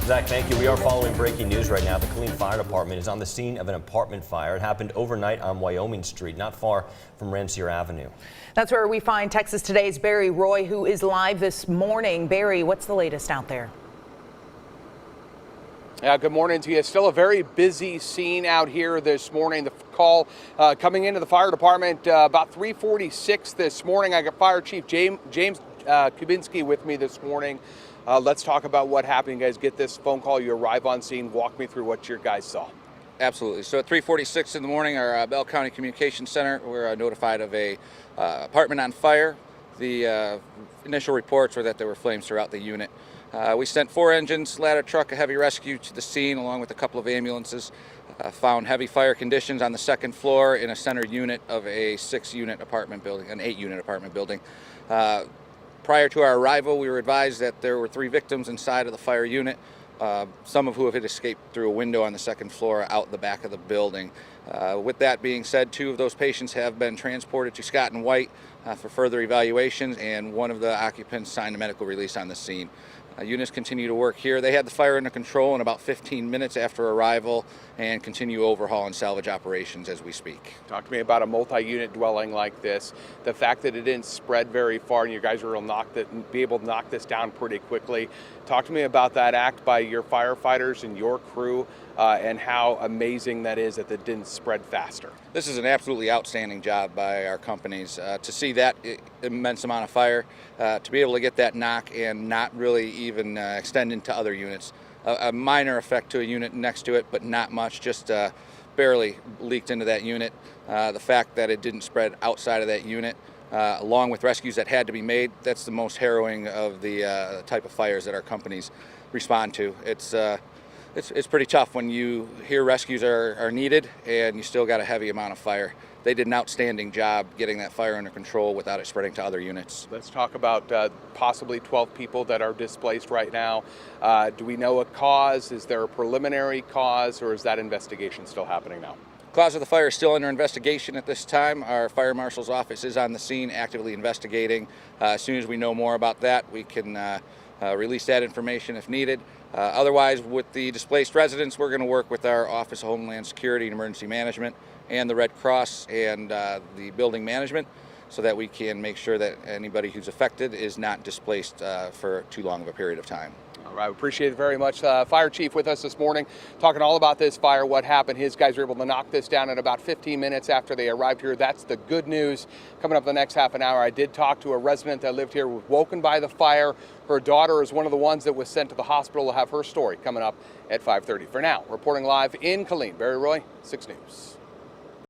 Zach, thank you. We are following breaking news right now. The Killeen Fire Department is on the scene of an apartment fire. It happened overnight on Wyoming Street, not far from Rancier Avenue. That's where we find Texas Today's Barry Roy, who is live this morning. Barry, what's the latest out there? Yeah, good morning to you. Still a very busy scene out here this morning. The call coming into the fire department about 3:46 this morning. I got Fire Chief James Kubinski with me this morning. Let's talk about what happened. You guys get this phone call, you arrive on scene. Walk me through what your guys saw. Absolutely. So at 3:46 in the morning, our Bell County Communications Center, we're notified of a apartment on fire. The initial reports were that there were flames throughout the unit. We sent 4 engines, ladder truck, a heavy rescue to the scene along with a couple of ambulances. Found heavy fire conditions on the second floor in a center unit of a 6-unit apartment building, an 8-unit apartment building. Prior to our arrival, we were advised that there were 3 victims inside of the fire unit, some of who had escaped through a window on the second floor out the back of the building. With that being said, 2 of those patients have been transported to Scott and White for further evaluations, and 1 of the occupants signed a medical release on the scene. Units continue to work here. They had the fire under control in about 15 minutes after arrival and continue overhaul and salvage operations as we speak. Talk to me about a multi-unit dwelling like this. The fact that it didn't spread very far and you guys were able to be able to knock this down pretty quickly. Talk to me about that act by your firefighters and your crew and how amazing that is that it didn't spread faster. This is an absolutely outstanding job by our companies. To see that immense amount of fire, to be able to get that knock and not really even extend into other units. A minor effect to a unit next to it, but not much, just barely leaked into that unit. The fact that it didn't spread outside of that unit, along with rescues that had to be made, that's the most harrowing of the type of fires that our companies respond to. It's pretty tough when you hear rescues are needed and you still got a heavy amount of fire. They did an outstanding job getting that fire under control without it spreading to other units. Let's talk about possibly 12 people that are displaced right now. Do we know a cause? Is there a preliminary cause, or is that investigation still happening now? Cause of the fire is still under investigation at this time. Our fire marshal's office is on the scene actively investigating. As soon as we know more about that, we can release that information if needed. Otherwise, with the displaced residents, we're going to work with our Office of Homeland Security and Emergency Management and the Red Cross and the building management so that we can make sure that anybody who's affected is not displaced for too long of a period of time. All right, appreciate it very much. Fire Chief with us this morning, talking all about this fire, what happened. His guys were able to knock this down in about 15 minutes after they arrived here. That's the good news. Coming up the next half an hour, I did talk to a resident that lived here, was woken by the fire. Her daughter is one of the ones that was sent to the hospital. We'll have her story coming up at 5:30. For now, reporting live in Killeen, Barry Roy, 6 News.